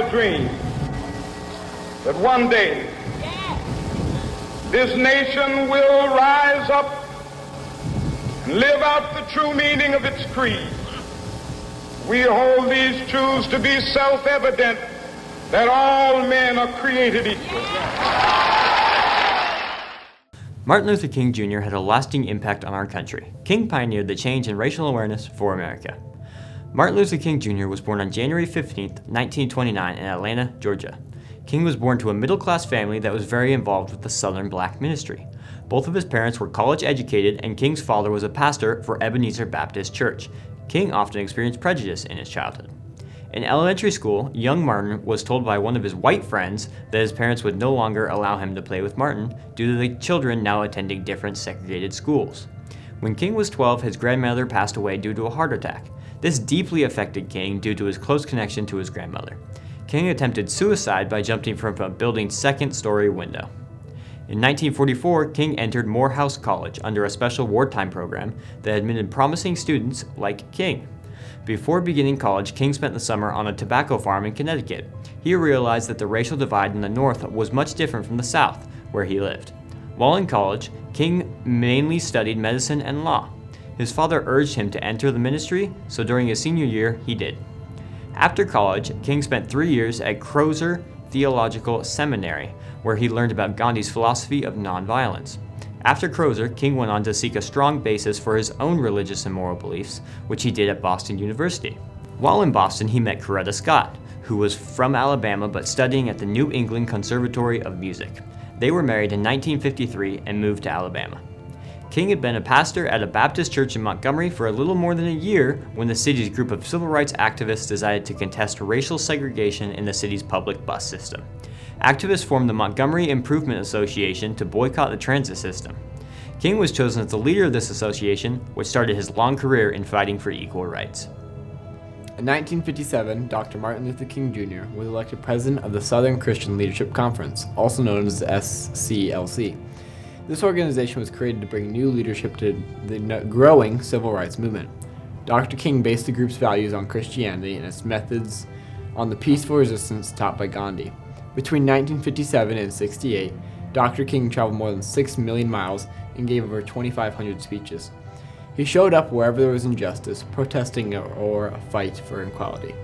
a dream that one day this nation will rise up and live out the true meaning of its creed. We hold these truths to be self-evident, that all men are created equal. Martin Luther King Jr. had a lasting impact on our country. King pioneered the change in racial awareness for America. Martin Luther King Jr. was born on January 15, 1929 in Atlanta, Georgia. King was born to a middle-class family that was very involved with the Southern Black ministry. Both of his parents were college educated, and King's father was a pastor for Ebenezer Baptist Church. King often experienced prejudice in his childhood. In elementary school, young Martin was told by one of his white friends that his parents would no longer allow him to play with Martin due to the children now attending different segregated schools. When King was 12, his grandmother passed away due to a heart attack. This deeply affected King due to his close connection to his grandmother. King attempted suicide by jumping from a building's second-story window. In 1944, King entered Morehouse College under a special wartime program that admitted promising students like King. Before beginning college, King spent the summer on a tobacco farm in Connecticut. He realized that the racial divide in the North was much different from the South, where he lived. While in college, King mainly studied medicine and law. His father urged him to enter the ministry, so during his senior year, he did. After college, King spent 3 years at Crozer Theological Seminary, where he learned about Gandhi's philosophy of nonviolence. After Crozer, King went on to seek a strong basis for his own religious and moral beliefs, which he did at Boston University. While in Boston, he met Coretta Scott, who was from Alabama but studying at the New England Conservatory of Music. They were married in 1953 and moved to Alabama. King had been a pastor at a Baptist church in Montgomery for a little more than a year when the city's group of civil rights activists decided to contest racial segregation in the city's public bus system. Activists formed the Montgomery Improvement Association to boycott the transit system. King was chosen as the leader of this association, which started his long career in fighting for equal rights. In 1957, Dr. Martin Luther King Jr. was elected president of the Southern Christian Leadership Conference, also known as the SCLC. This organization was created to bring new leadership to the growing civil rights movement. Dr. King based the group's values on Christianity and its methods on the peaceful resistance taught by Gandhi. Between 1957 and 1968, Dr. King traveled more than 6 million miles and gave over 2,500 speeches. He showed up wherever there was injustice, protesting or a fight for equality.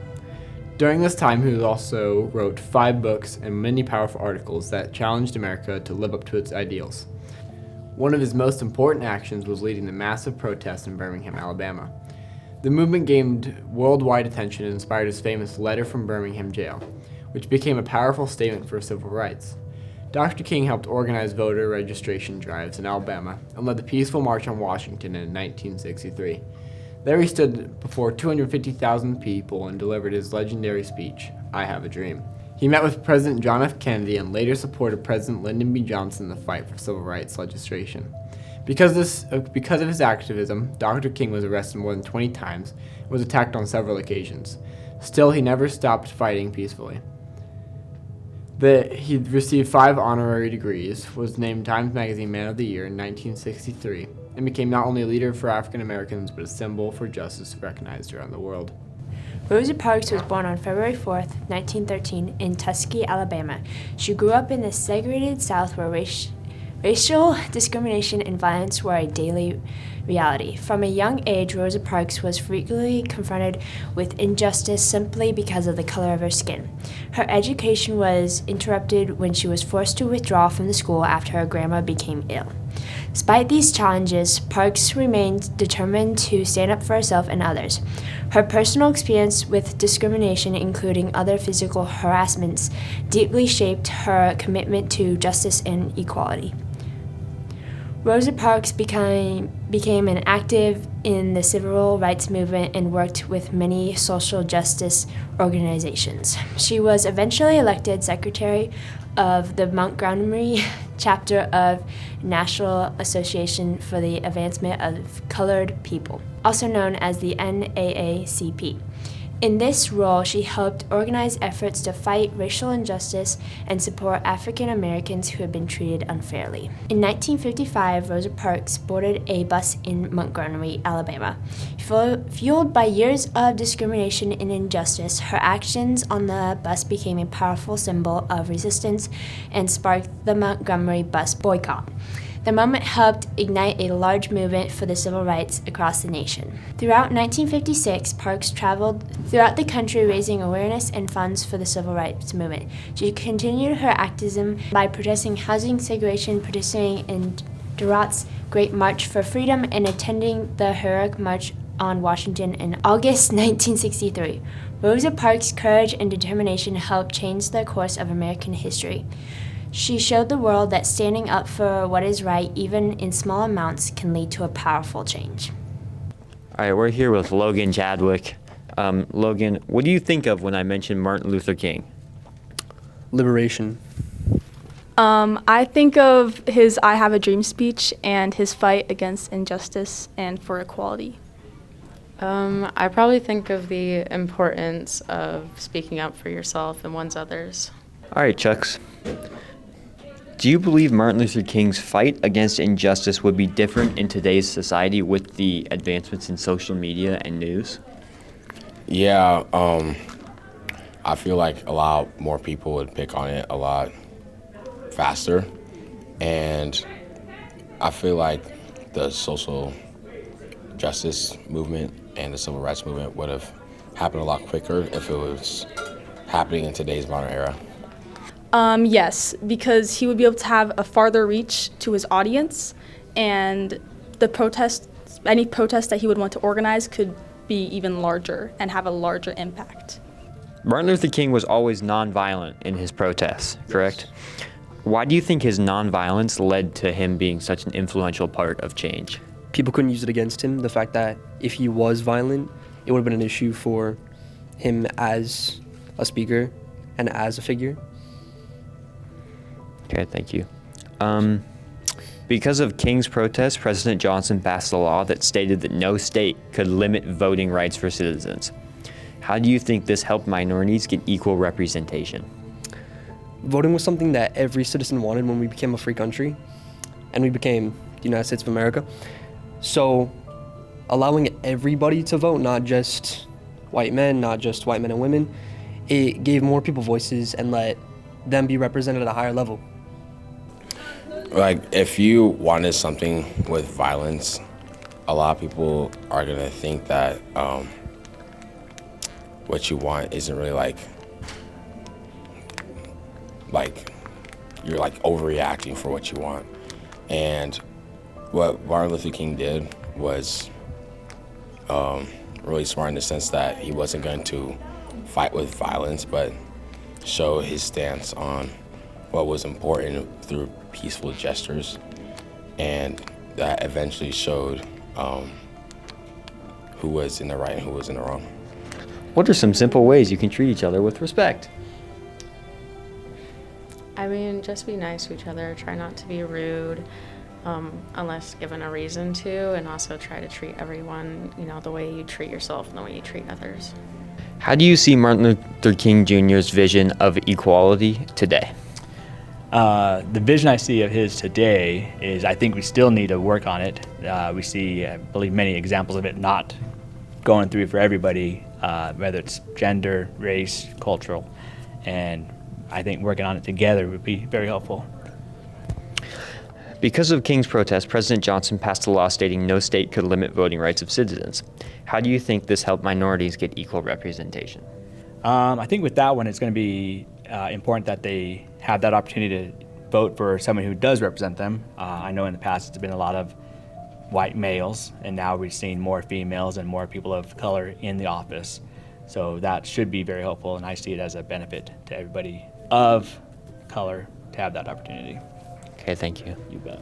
During this time, he also wrote 5 books and many powerful articles that challenged America to live up to its ideals. One of his most important actions was leading the massive protests in Birmingham, Alabama. The movement gained worldwide attention and inspired his famous Letter from Birmingham Jail, which became a powerful statement for civil rights. Dr. King helped organize voter registration drives in Alabama and led the peaceful March on Washington in 1963. There he stood before 250,000 people and delivered his legendary speech, "I Have a Dream." He met with President John F. Kennedy and later supported President Lyndon B. Johnson in the fight for civil rights legislation. Because of his activism, Dr. King was arrested more than 20 times and was attacked on several occasions. Still, he never stopped fighting peacefully. He received 5 honorary degrees, was named Times Magazine Man of the Year in 1963, and became not only a leader for African Americans, but a symbol for justice recognized around the world. Rosa Parks was born on February 4, 1913, in Tuskegee, Alabama. She grew up in the segregated South where racial discrimination and violence were a daily reality. From a young age, Rosa Parks was frequently confronted with injustice simply because of the color of her skin. Her education was interrupted when she was forced to withdraw from the school after her grandma became ill. Despite these challenges, Parks remained determined to stand up for herself and others. Her personal experience with discrimination, including other physical harassments, deeply shaped her commitment to justice and equality. Rosa Parks became an active in the civil rights movement and worked with many social justice organizations. She was eventually elected secretary of the Montgomery chapter of National Association for the Advancement of Colored People, also known as the NAACP. In this role, she helped organize efforts to fight racial injustice and support African Americans who had been treated unfairly. In 1955, Rosa Parks boarded a bus in Montgomery, Alabama. Fueled by years of discrimination and injustice, her actions on the bus became a powerful symbol of resistance and sparked the Montgomery bus boycott. The moment helped ignite a large movement for the civil rights across the nation. Throughout 1956, Parks traveled throughout the country raising awareness and funds for the civil rights movement. She continued her activism by protesting housing segregation, participating in Durant's Great March for Freedom, and attending the heroic March on Washington in August 1963. Rosa Parks' courage and determination helped change the course of American history. She showed the world that standing up for what is right, even in small amounts, can lead to a powerful change. All right, we're here with Logan Chadwick. Logan, what do you think of when I mentioned Martin Luther King? Liberation. I think of his I Have a Dream speech and his fight against injustice and for equality. I probably think of the importance of speaking up for yourself and one's others. All right, Chucks. Do you believe Martin Luther King's fight against injustice would be different in today's society with the advancements in social media and news? Yeah, I feel like a lot more people would pick on it a lot faster, and I feel like the social justice movement and the civil rights movement would have happened a lot quicker if it was happening in today's modern era. Yes, because he would be able to have a farther reach to his audience, and any protest that he would want to organize could be even larger and have a larger impact. Martin Luther King was always nonviolent in his protests, correct? Why do you think his nonviolence led to him being such an influential part of change? People couldn't use it against him. The fact that if he was violent, it would have been an issue for him as a speaker and as a figure. Okay, thank you. Because of King's protest, President Johnson passed a law that stated that no state could limit voting rights for citizens. How do you think this helped minorities get equal representation? Voting was something that every citizen wanted when we became a free country, and we became the United States of America. So allowing everybody to vote, not just white men, not just white men and women, it gave more people voices and let them be represented at a higher level. Like, if you wanted something with violence, a lot of people are going to think that what you want isn't really like you're like overreacting for what you want. And what Martin Luther King did was really smart in the sense that he wasn't going to fight with violence, but show his stance on what was important through peaceful gestures, and that eventually showed who was in the right and who was in the wrong. What are some simple ways you can treat each other with respect? I mean, just be nice to each other. Try not to be rude unless given a reason to, and also try to treat everyone, the way you treat yourself and the way you treat others. How do you see Martin Luther King Jr.'s vision of equality today? The vision I see of his today is I think we still need to work on it. We see, I believe, many examples of it not going through for everybody, whether it's gender, race, cultural, and I think working on it together would be very helpful. Because of King's protest, President Johnson passed a law stating no state could limit voting rights of citizens. How do you think this helped minorities get equal representation? I think with that one, it's going to be important that they have that opportunity to vote for someone who does represent them. I know in the past it's been a lot of white males, and now we've seen more females and more people of color in the office. So that should be very helpful, and I see it as a benefit to everybody of color to have that opportunity. Okay, thank you. You bet.